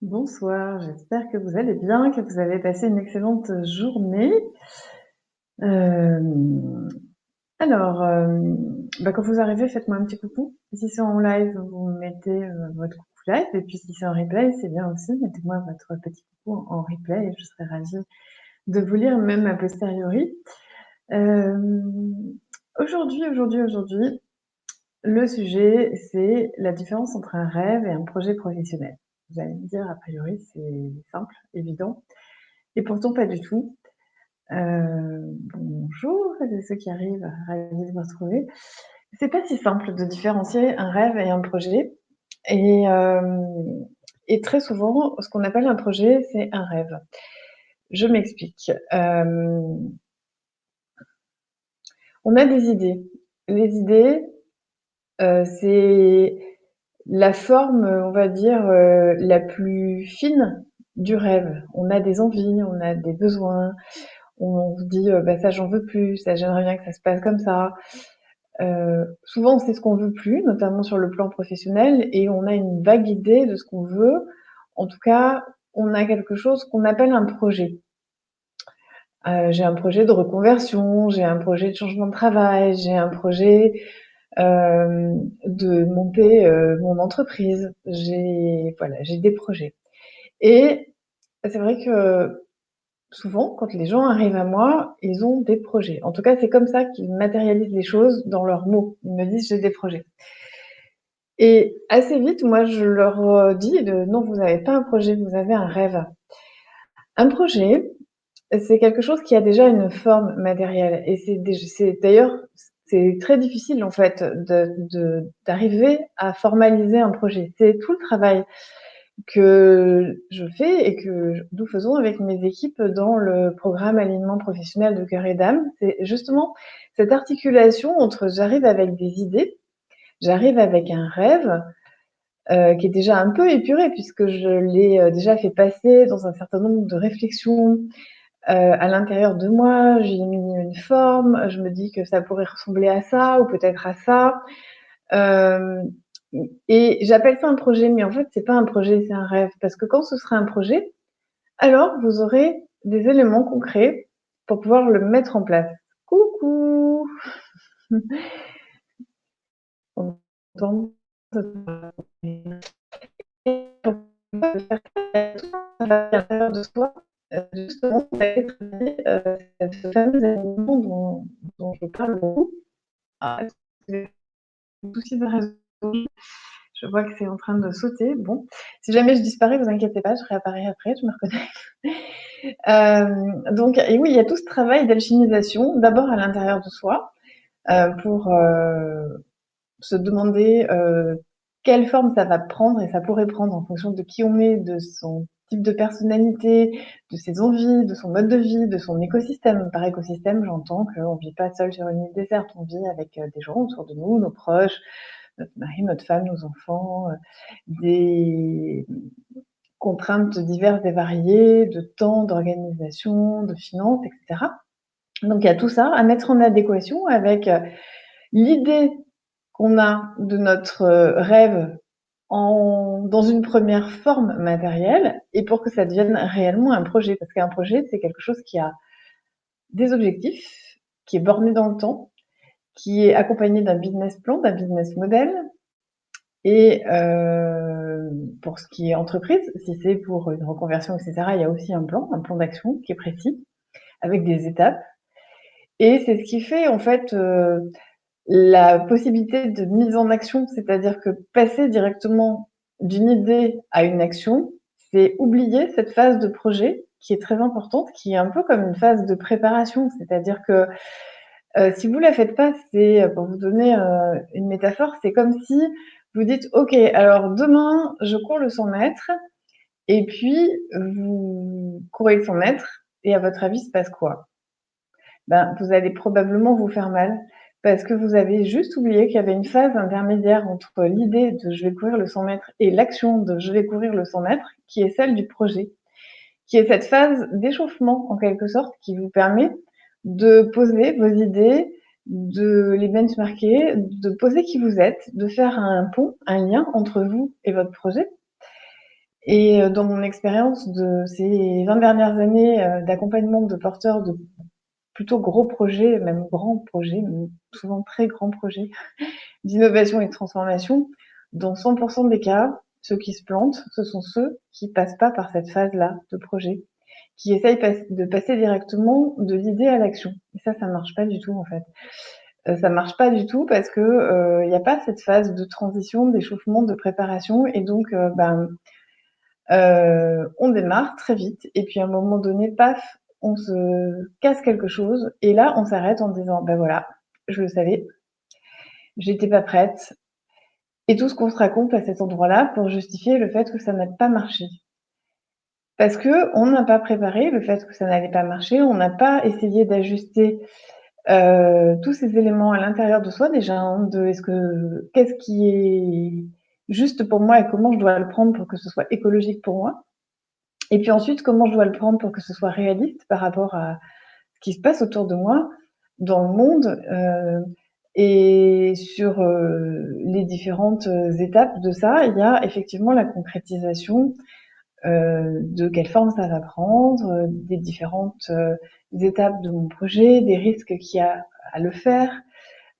Bonsoir, j'espère que vous allez bien, que vous avez passé une excellente journée. Hem, quand vous arrivez, faites-moi un petit coucou. Si c'est en live, vous mettez, votre coucou live et puis si c'est en replay, c'est bien aussi, mettez-moi votre petit coucou en replay et je serai ravie de vous lire même a posteriori. Hem, aujourd'hui, le sujet, c'est la différence entre un rêve et un projet professionnel. Vous allez me dire, a priori, c'est simple, évident. Et pourtant pas du tout. Bonjour à ceux qui arrivent, ravie de vous retrouver. C'est pas si simple de différencier un rêve et un projet et hem et très souvent, ce qu'on appelle un projet, c'est un rêve. Je m'explique. On a des idées. Les idées, c'est la forme, on va dire, la plus fine du rêve. On a des envies, on a des besoins, on se dit bah ça j'en veux plus, ça j'aimerais bien que ça se passe comme ça. Souvent on sait ce qu'on veut plus, notamment sur le plan professionnel, et on a une vague idée de ce qu'on veut. En tout cas, on a quelque chose qu'on appelle un projet. J'ai un projet de reconversion, j'ai un projet de changement de travail, j'ai un projet de monter mon entreprise. J'ai des projets. Et c'est vrai que souvent, quand les gens arrivent à moi, ils ont des projets. En tout cas, c'est comme ça qu'ils matérialisent les choses dans leurs mots. Ils me disent: «J'ai des projets». Et assez vite, moi, je leur dis non, vous n'avez pas un projet, vous avez un rêve. Un projet, c'est quelque chose qui a déjà une forme matérielle. Et c'est d'ailleurs, c'est très difficile, en fait, d'arriver à formaliser un projet. C'est tout le travail que je fais et que nous faisons avec mes équipes dans le programme alignement professionnel de Cœur et d'âme. C'est justement cette articulation entre j'arrive avec des idées, j'arrive avec un rêve, qui est déjà un peu épuré puisque je l'ai, déjà fait passer dans un certain nombre de réflexions, à l'intérieur de moi. J'y ai mis une forme, je me dis que ça pourrait ressembler à ça ou peut-être à ça. Hem Et j'appelle ça un projet, mais en fait, c'est pas un projet, c'est un rêve. Parce que quand ce sera un projet, alors vous aurez des éléments concrets pour pouvoir le mettre en place. Coucou! On entend à l'intérieur de soi, justement, d'aller travailler, ce fameux élément dont je parle beaucoup. Ah, j'ai un souci de réseau. Je vois que c'est en train de sauter. Bon, si jamais je disparais, vous inquiétez pas, je réapparais après, je me reconnais. Donc et oui, il y a tout ce travail d'alchimisation, d'abord à l'intérieur de soi, pour se demander quelle forme ça va prendre, et ça pourrait prendre en fonction de qui on est, de son type de personnalité, de ses envies, de son mode de vie, de son écosystème. Par écosystème, j'entends qu'on ne vit pas seul sur une île déserte, on vit avec des gens autour de nous, nos proches, notre mari, notre femme, nos enfants, des contraintes diverses et variées, de temps, d'organisation, de finances, etc. Donc il y a tout ça à mettre en adéquation avec l'idée qu'on a de notre rêve dans une première forme matérielle, et pour que ça devienne réellement un projet. Parce qu'un projet, c'est quelque chose qui a des objectifs, qui est borné dans le temps, qui est accompagné d'un business plan, d'un business model. Et pour ce qui est entreprise, si c'est pour une reconversion, etc., il y a aussi un plan d'action qui est précis, avec des étapes. Et c'est ce qui fait en fait la possibilité de mise en action, c'est-à-dire que passer directement d'une idée à une action, c'est oublier cette phase de projet qui est très importante, qui est un peu comme une phase de préparation. C'est-à-dire que si vous la faites pas, c'est, pour vous donner une métaphore, c'est comme si vous dites: «OK, alors demain, je cours le 100 mètres», et puis vous courez le 100 mètres et à votre avis, il se passe quoi? Ben, vous allez probablement vous faire mal parce que vous avez juste oublié qu'il y avait une phase intermédiaire entre l'idée de «je vais courir le 100 mètres» et l'action de «je vais courir le 100 mètres», qui est celle du projet, qui est cette phase d'échauffement en quelque sorte qui vous permet de poser vos idées, de les benchmarker, de poser qui vous êtes, de faire un pont, un lien entre vous et votre projet. Et dans mon expérience de ces 20 dernières années d'accompagnement de porteurs de plutôt gros projets, même grands projets, souvent très grands projets d'innovation et de transformation, dans 100% des cas, ceux qui se plantent, ce sont ceux qui passent pas par cette phase-là de projet, qui essayent de passer directement de l'idée à l'action. Et ça marche pas du tout en fait. Ça marche pas du tout parce que il n'y a pas cette phase de transition, d'échauffement, de préparation, et donc on démarre très vite, et puis à un moment donné, paf, on se casse quelque chose, et là on s'arrête en disant ben voilà, je le savais, j'étais pas prête, et tout ce qu'on se raconte à cet endroit-là pour justifier le fait que ça n'a pas marché. Parce que on n'a pas préparé le fait que ça n'allait pas marcher, on n'a pas essayé d'ajuster tous ces éléments à l'intérieur de soi déjà, hein, qu'est-ce qui est juste pour moi et comment je dois le prendre pour que ce soit écologique pour moi. Et puis ensuite, comment je dois le prendre pour que ce soit réaliste par rapport à ce qui se passe autour de moi, dans le monde, et sur les différentes étapes de ça, il y a effectivement la concrétisation de quelle forme ça va prendre, des différentes étapes de mon projet, des risques qu'il y a à le faire,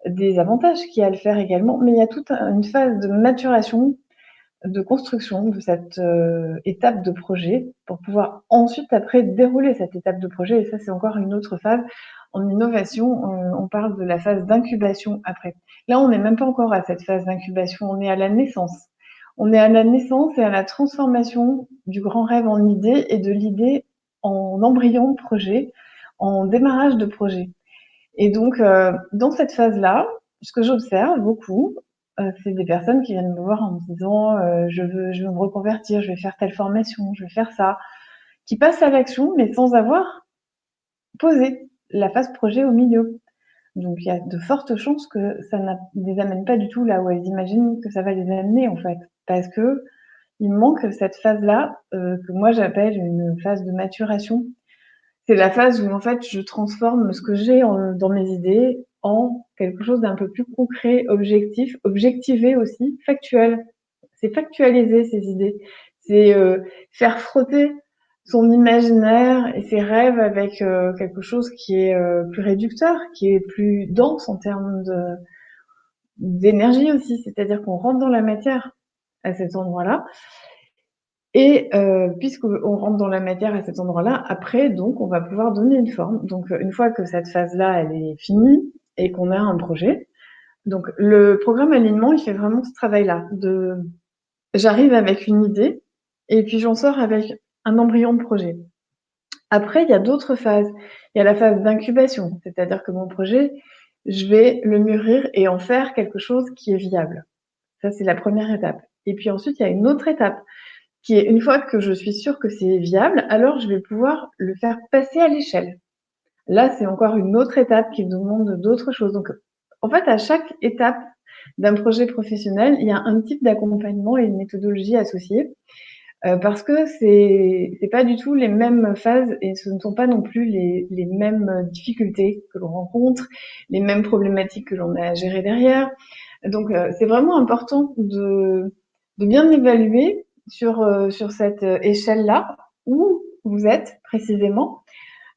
des avantages qu'il y a à le faire également. Mais il y a toute une phase de maturation, de construction de cette étape de projet pour pouvoir ensuite après dérouler cette étape de projet. Et ça, c'est encore une autre phase. En innovation, on parle de la phase d'incubation après. Là, on n'est même pas encore à cette phase d'incubation, on est à la naissance. On est à la naissance et à la transformation du grand rêve en idée, et de l'idée en embryon de projet, en démarrage de projet. Et donc, dans cette phase-là, ce que j'observe beaucoup, c'est des personnes qui viennent me voir en me disant je veux me reconvertir, je vais faire telle formation, je vais faire ça, qui passent à l'action, mais sans avoir posé la phase projet au milieu. Donc, il y a de fortes chances que ça ne les amène pas du tout là où elles imaginent que ça va les amener, en fait. Parce que il manque cette phase-là, que moi j'appelle une phase de maturation. C'est la phase où en fait je transforme ce que j'ai dans mes idées en quelque chose d'un peu plus concret, objectif, objectivé aussi, factuel. C'est factualiser ses idées. C'est faire frotter son imaginaire et ses rêves avec quelque chose qui est plus réducteur, qui est plus dense en termes d'énergie aussi. C'est-à-dire qu'on rentre dans la matière à cet endroit-là. Et puisqu'on rentre dans la matière à cet endroit-là, après, donc, on va pouvoir donner une forme. Donc, une fois que cette phase-là, elle est finie et qu'on a un projet, donc le programme alignement, il fait vraiment ce travail-là. J'arrive avec une idée et puis j'en sors avec un embryon de projet. Après, il y a d'autres phases. Il y a la phase d'incubation, c'est-à-dire que mon projet, je vais le mûrir et en faire quelque chose qui est viable. Ça, c'est la première étape. Et puis ensuite, il y a une autre étape qui est, une fois que je suis sûre que c'est viable, alors je vais pouvoir le faire passer à l'échelle. Là, c'est encore une autre étape qui demande d'autres choses. Donc, en fait, à chaque étape d'un projet professionnel, il y a un type d'accompagnement et une méthodologie associée, parce que c'est pas du tout les mêmes phases, et ce ne sont pas non plus les mêmes difficultés que l'on rencontre, les mêmes problématiques que l'on a à gérer derrière. Donc, c'est vraiment important de bien évaluer sur cette échelle-là où vous êtes précisément,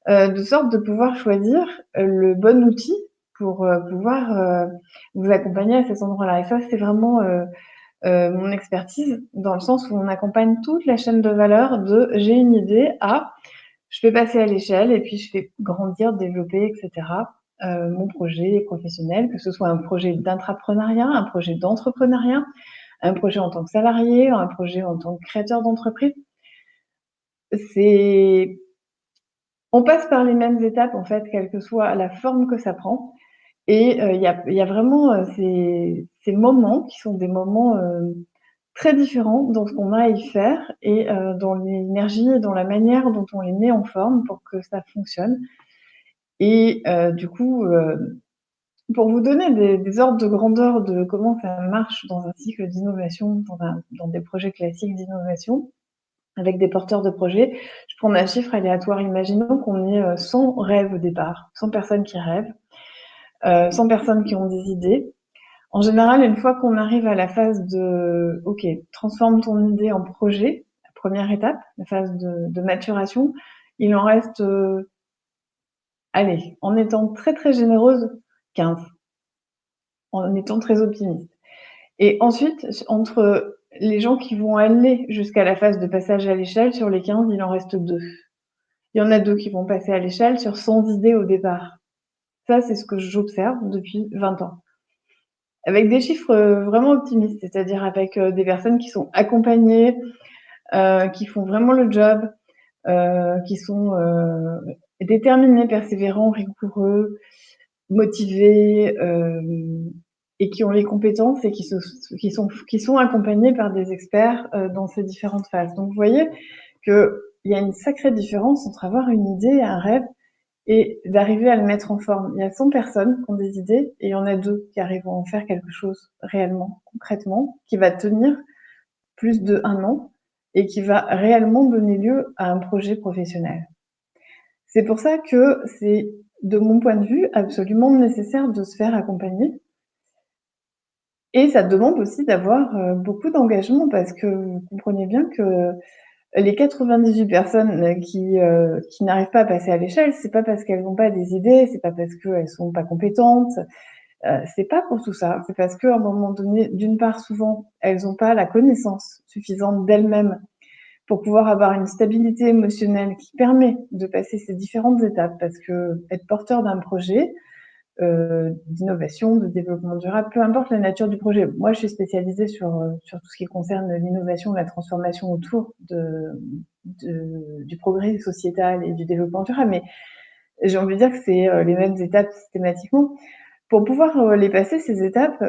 de sorte de pouvoir choisir le bon outil pour pouvoir vous accompagner à cet endroit-là. Et ça, c'est vraiment mon expertise, dans le sens où on accompagne toute la chaîne de valeur de j'ai une idée à je fais passer à l'échelle et puis je fais grandir, développer, etc. Mon projet professionnel, que ce soit un projet d'intrapreneuriat, un projet d'entrepreneuriat, un projet en tant que salarié, un projet en tant que créateur d'entreprise. C'est, on passe par les mêmes étapes en fait, quelle que soit la forme que ça prend. Et il y a vraiment ces moments qui sont des moments très différents dans ce qu'on a à y faire, et dans l'énergie et dans la manière dont on les met en forme pour que ça fonctionne. Et du coup, pour vous donner des ordres de grandeur de comment ça marche dans un cycle d'innovation, dans des projets classiques d'innovation, avec des porteurs de projets, je prends un chiffre aléatoire. Imaginons qu'on ait 100 rêves au départ, 100 personnes qui rêvent, 100 personnes qui ont des idées. En général, une fois qu'on arrive à la phase de OK, transforme ton idée en projet, première étape, la phase de maturation, il en reste, allez, en étant très, très généreuse, 15, en étant très optimiste. Et ensuite, entre les gens qui vont aller jusqu'à la phase de passage à l'échelle, sur les 15, il en reste 2. Il y en a 2 qui vont passer à l'échelle sur 100 idées au départ. Ça, c'est ce que j'observe depuis 20 ans. Avec des chiffres vraiment optimistes, c'est-à-dire avec des personnes qui sont accompagnées, qui font vraiment le job, qui sont déterminés, persévérants, rigoureux, motivés, et qui ont les compétences et qui sont accompagnés par des experts dans ces différentes phases. Donc vous voyez qu'il y a une sacrée différence entre avoir une idée, un rêve, et d'arriver à le mettre en forme. Il y a 100 personnes qui ont des idées et il y en a 2 qui arrivent à en faire quelque chose réellement, concrètement, qui va tenir plus d'1 an et qui va réellement donner lieu à un projet professionnel. C'est pour ça que c'est, de mon point de vue, absolument nécessaire de se faire accompagner. Et ça demande aussi d'avoir beaucoup d'engagement parce que vous comprenez bien que les 98 personnes qui n'arrivent pas à passer à l'échelle, c'est pas parce qu'elles n'ont pas des idées, c'est pas parce qu'elles sont pas compétentes, c'est pas pour tout ça. C'est parce qu'à un moment donné, d'une part, souvent, elles n'ont pas la connaissance suffisante d'elles-mêmes pour pouvoir avoir une stabilité émotionnelle qui permet de passer ces différentes étapes. Parce que être porteur d'un projet d'innovation, de développement durable, peu importe la nature du projet. Moi, je suis spécialisée sur tout ce qui concerne l'innovation, la transformation autour du progrès sociétal et du développement durable. Mais j'ai envie de dire que c'est les mêmes étapes systématiquement. Pour pouvoir les passer, ces étapes,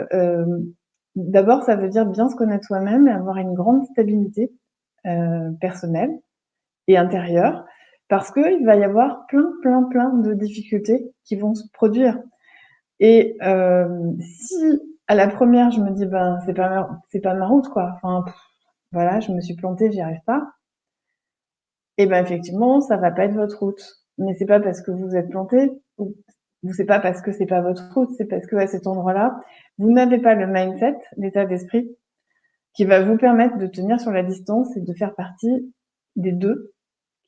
d'abord, ça veut dire bien se connaître soi-même et avoir une grande stabilité personnelle et intérieure, parce qu'il va y avoir plein de difficultés qui vont se produire. Et si à la première, je me dis: «Ben, c'est pas ma route, quoi, enfin, voilà, je me suis plantée, j'y arrive pas», et ben, effectivement, ça va pas être votre route. Mais c'est pas parce que vous êtes planté ou c'est pas parce que c'est pas votre route, c'est parce qu'à cet endroit-là, vous n'avez pas le mindset, l'état d'esprit qui va vous permettre de tenir sur la distance et de faire partie des 2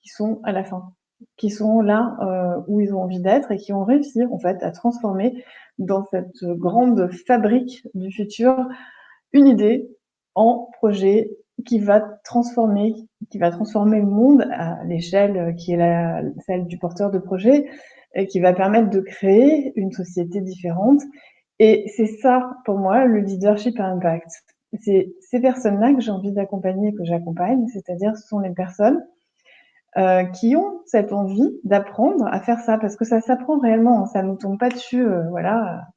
qui sont à la fin, qui sont là où ils ont envie d'être et qui ont réussi en fait à transformer dans cette grande fabrique du futur une idée en projet qui va transformer le monde à l'échelle qui est celle du porteur de projet et qui va permettre de créer une société différente. Et c'est ça, pour moi, le leadership à impact. C'est ces personnes-là que j'ai envie d'accompagner, que j'accompagne, c'est-à-dire ce sont les personnes qui ont cette envie d'apprendre à faire ça, parce que ça s'apprend réellement, ça nous tombe pas dessus, voilà,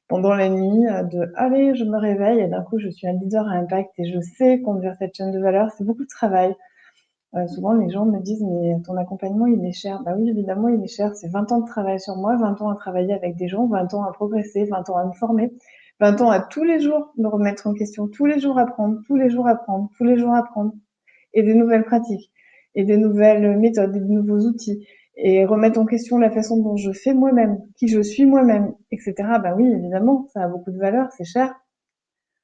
pendant la nuit, de «Allez, je me réveille et d'un coup je suis un leader à impact et je sais conduire cette chaîne de valeur». C'est beaucoup de travail. Souvent les gens me disent: «Mais ton accompagnement, il est cher». Bah oui, évidemment, il est cher. C'est 20 ans de travail sur moi, 20 ans à travailler avec des gens, 20 ans à progresser, 20 ans à me former, 20 ans à tous les jours me remettre en question, tous les jours apprendre, tous les jours apprendre, tous les jours apprendre. Et des nouvelles pratiques, et des nouvelles méthodes, et de nouveaux outils, et remettre en question la façon dont je fais moi-même, qui je suis moi-même, etc. Bah oui, évidemment, ça a beaucoup de valeur, c'est cher.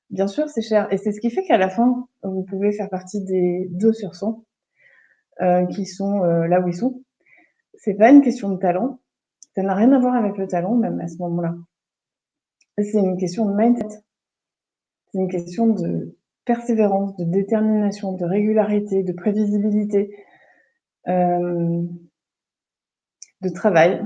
Bien sûr, c'est cher. Et c'est ce qui fait qu'à la fin, vous pouvez faire partie des 2 sur 100 qui sont là où ils sont. C'est pas une question de talent. Ça n'a rien à voir avec le talent, même à ce moment-là. C'est une question de mindset. C'est une question de persévérance, de détermination, de régularité, de prévisibilité. Euh, de travail,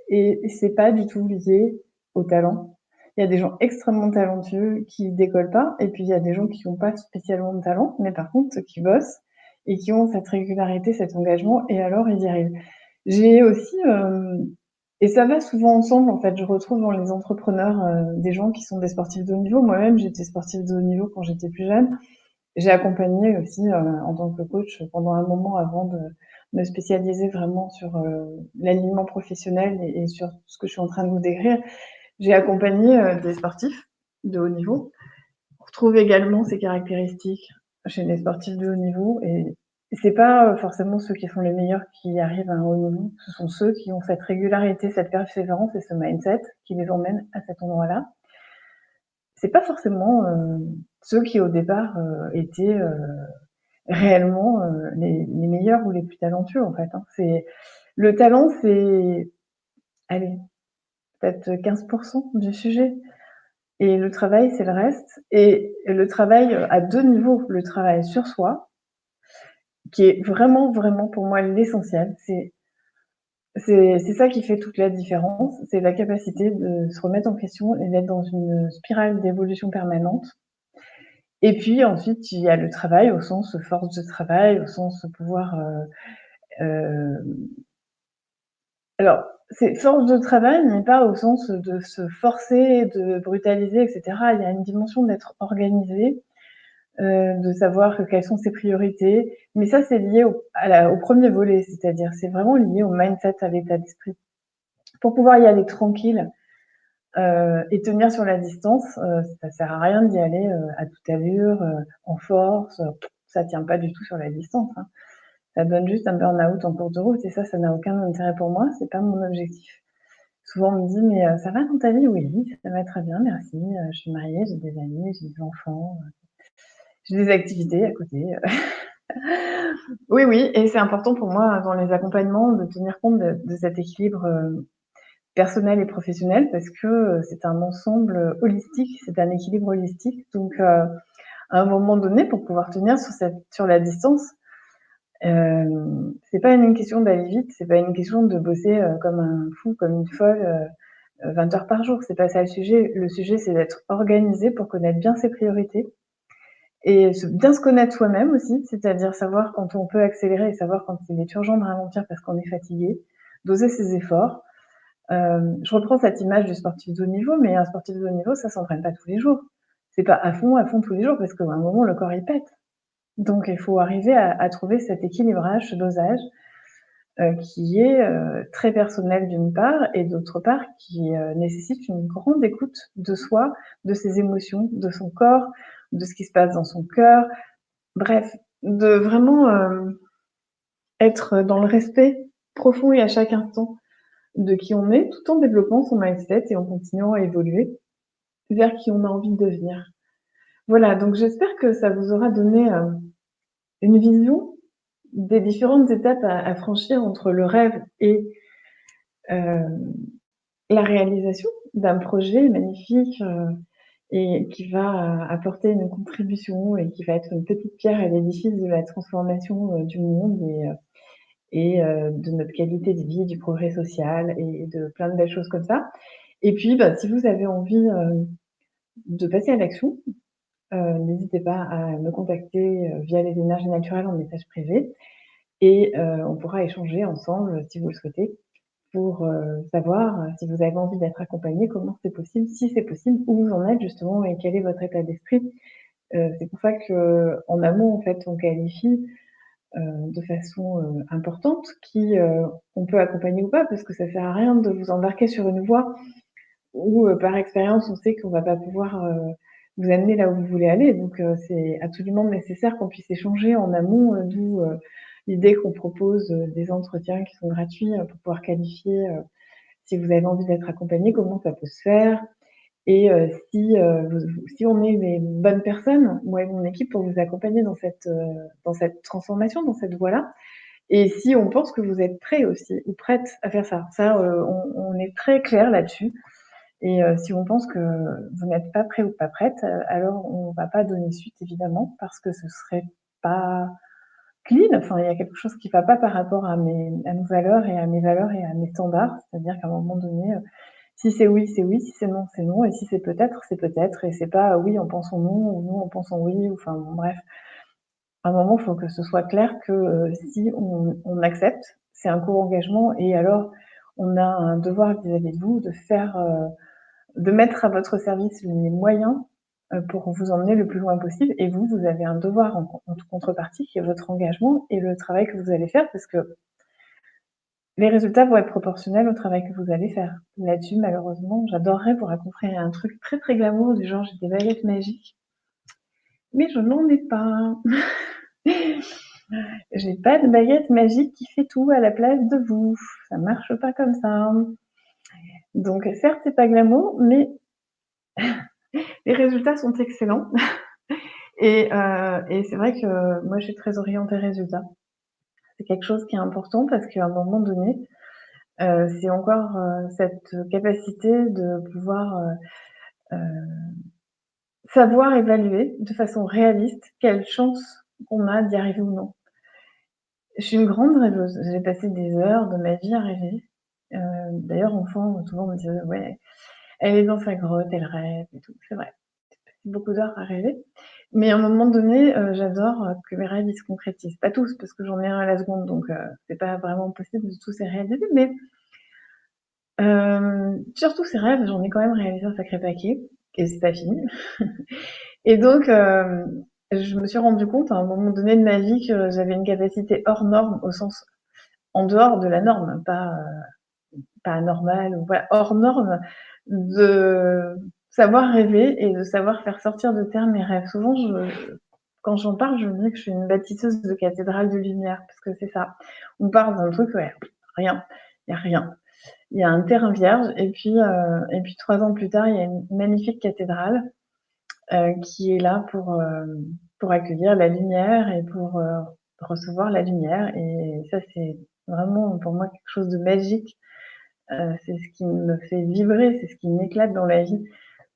et c'est pas du tout lié au talent. Il y a des gens extrêmement talentueux qui décollent pas, et puis il y a des gens qui n'ont pas spécialement de talent, mais par contre qui bossent et qui ont cette régularité, cet engagement, et alors ils y arrivent. J'ai aussi, et ça va souvent ensemble en fait, je retrouve dans les entrepreneurs des gens qui sont des sportifs de haut niveau. Moi-même, j'étais sportive de haut niveau quand j'étais plus jeune. J'ai accompagné aussi en tant que coach pendant un moment avant de me spécialiser vraiment sur l'alignement professionnel et sur ce que je suis en train de vous décrire. J'ai accompagné des sportifs de haut niveau. On retrouve également ces caractéristiques chez les sportifs de haut niveau, et c'est pas forcément ceux qui sont les meilleurs qui arrivent à un haut niveau, ce sont ceux qui ont cette régularité, cette persévérance et ce mindset qui les emmène à cet endroit-là. C'est pas forcément ceux qui au départ étaient réellement, les meilleurs ou les plus talentueux, en fait, hein. Le talent, c'est, allez, peut-être 15 du sujet et le travail, c'est le reste et le travail, à 2 niveaux. Le travail sur soi, qui est vraiment, vraiment pour moi l'essentiel. C'est ça qui fait toute la différence, c'est la capacité de se remettre en question et d'être dans une spirale d'évolution permanente. Et puis ensuite, il y a le travail au sens force de travail, au sens pouvoir, alors c'est force de travail, mais pas au sens de se forcer, de brutaliser et cetera. Il y a une dimension d'être organisé, de savoir quelles sont ses priorités, mais ça, c'est lié au 1er volet, c'est-à-dire c'est vraiment lié au mindset, à l'état d'esprit. Pour pouvoir y aller tranquille, et tenir sur la distance, ça sert à rien d'y aller, à toute allure, en force, ça tient pas du tout sur la distance, hein. Ça donne juste un burn-out en cours de route et ça n'a aucun intérêt pour moi, c'est pas mon objectif. Souvent on me dit: «Mais, ça va dans ta vie?» «Oui, ça va très bien, merci, je suis mariée, j'ai des amis, j'ai des enfants, j'ai des activités à côté». Oui, oui et c'est important pour moi dans les accompagnements de tenir compte de cet équilibre, personnel et professionnel parce que, c'est un ensemble, holistique, c'est un équilibre holistique donc à un moment donné, pour pouvoir tenir sur la distance, c'est pas une question d'aller vite, c'est pas une question de bosser, comme un fou, comme une folle, 20 heures par jour. C'est pas ça le sujet. Le sujet, c'est d'être organisé pour connaître bien ses priorités et bien se connaître soi-même aussi, c'est-à-dire savoir quand on peut accélérer et savoir quand il est urgent de ralentir parce qu'on est fatigué, doser ses efforts. Je reprends cette image du sportif de haut niveau, mais un sportif de haut niveau, ça s'entraîne pas tous les jours. C'est pas à fond tous les jours parce qu'à un moment, le corps, il pète. Donc il faut arriver à trouver cet équilibrage, ce dosage, qui est, très personnel d'une part et d'autre part qui, nécessite une grande écoute de soi, de ses émotions, de son corps, de ce qui se passe dans son cœur. Bref, de vraiment, être dans le respect profond et à chaque instant de qui on est, tout en développant son mindset et en continuant à évoluer vers qui on a envie de devenir. Voilà, donc j'espère que ça vous aura donné, une vision des différentes étapes à franchir entre le rêve et heu, la réalisation d'un projet magnifique, et qui va apporter une contribution et qui va être une petite pierre à l'édifice de la transformation, du monde de notre qualité de vie, du progrès social et de plein de belles choses comme ça. Et puis, bah, si vous avez envie, de passer à l'action, n'hésitez pas à me contacter, via les énergies naturelles en message privé et on pourra échanger ensemble, si vous le souhaitez, pour, savoir, si vous avez envie d'être accompagné, comment c'est possible, si c'est possible, où vous en êtes justement et quel est votre état d'esprit. C'est pour ça qu'en amont, en fait, on qualifie, de façon, importante qui, on peut accompagner ou pas, parce que ça sert à rien de vous embarquer sur une voie où, par expérience, on sait qu'on va pas pouvoir, vous amener là où vous voulez aller. Donc, c'est absolument nécessaire qu'on puisse échanger en amont, d'où, l'idée qu'on propose, des entretiens qui sont gratuits, pour pouvoir qualifier, si vous avez envie d'être accompagné, comment ça peut se faire et si on est les bonnes personnes, moi et mon équipe, pour vous accompagner dans cette transformation, dans cette voie-là et si on pense que vous êtes prêt aussi ou prête à faire ça. Ça, on est très clair là-dessus et si on pense que vous n'êtes pas prêt ou pas prête, alors on va pas donner suite évidemment parce que ce serait pas clean. Enfin, il y a quelque chose qui va pas par rapport à nos valeurs et à mes valeurs et à mes standards. C'est-à-dire qu'à un moment donné, si c'est oui, c'est oui, si c'est non, c'est non et si c'est peut-être et c'est pas oui en pensant non ou non en pensant oui ou enfin bon bref. À un moment, il faut que ce soit clair que, si on accepte, c'est un court engagement et alors on a un devoir vis-à-vis de vous de faire, de mettre à votre service les moyens, pour vous emmener le plus loin possible et vous, vous avez un devoir en contrepartie qui est votre engagement et le travail que vous allez faire parce que les résultats vont être proportionnels au travail que vous allez faire. Là-dessus, malheureusement, j'adorerais vous raconter un truc très, très glamour du genre j'ai des baguettes magiques, mais je n'en ai pas. J'ai pas de baguette magique qui fait tout à la place de vous. Ça marche pas comme ça. Donc certes, c'est pas glamour, mais les résultats sont excellents Et c'est vrai que moi, je suis très orientée résultat. C'est quelque chose qui est important parce qu'à un moment donné, c'est encore, cette capacité de pouvoir, heu, savoir évaluer de façon réaliste quelle chance on a d'y arriver ou non. Je suis une grande rêveuse. J'ai passé des heures de ma vie à rêver. D'ailleurs, enfant, tout le monde me disait: «Ouais, elle est dans sa grotte, elle rêve et tout». C'est vrai, beaucoup d'heures à rêver. Mais à un moment donné, j'adore, que mes rêves, ils se concrétisent. Pas tous, parce que j'en ai un à la seconde, donc c'est pas vraiment possible de tous les réaliser, mais surtout ces rêves, j'en ai quand même réalisé un sacré paquet et c'est pas fini. Et donc je me suis rendu compte à un moment donné de ma vie que j'avais une capacité hors norme, au sens en dehors de la norme, pas anormale ou voilà, hors norme, de savoir rêver et de savoir faire sortir de terre mes rêves. Souvent, quand j'en parle, je me dis que je suis une bâtisseuse de cathédrale de lumière, parce que c'est ça. On part d'un truc, ouais, rien, il y a rien. Il y a un terrain vierge et puis 3 ans plus tard, il y a une magnifique cathédrale, qui est là pour accueillir la lumière et pour, recevoir la lumière et ça, c'est vraiment pour moi quelque chose de magique. C'est ce qui me fait vibrer, c'est ce qui m'éclate dans la vie,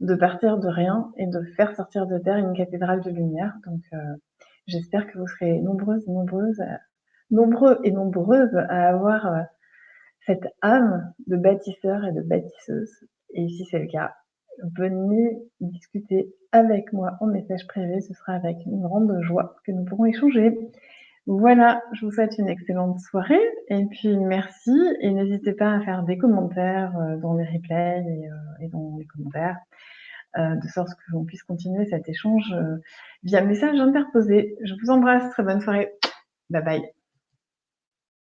de partir de rien et de faire sortir de terre une cathédrale de lumière. Donc, j'espère que vous serez nombreux et nombreuses à avoir cette âme de bâtisseur et de bâtisseuse. Et si c'est le cas, venez discuter avec moi en message privé. Ce sera avec une grande joie que nous pourrons échanger. Voilà, je vous souhaite une excellente soirée et puis merci et n'hésitez pas à faire des commentaires, dans les replays et dans les commentaires, de sorte que l'on puisse continuer cet échange, via message interposé. Je vous embrasse, très bonne soirée. Bye bye.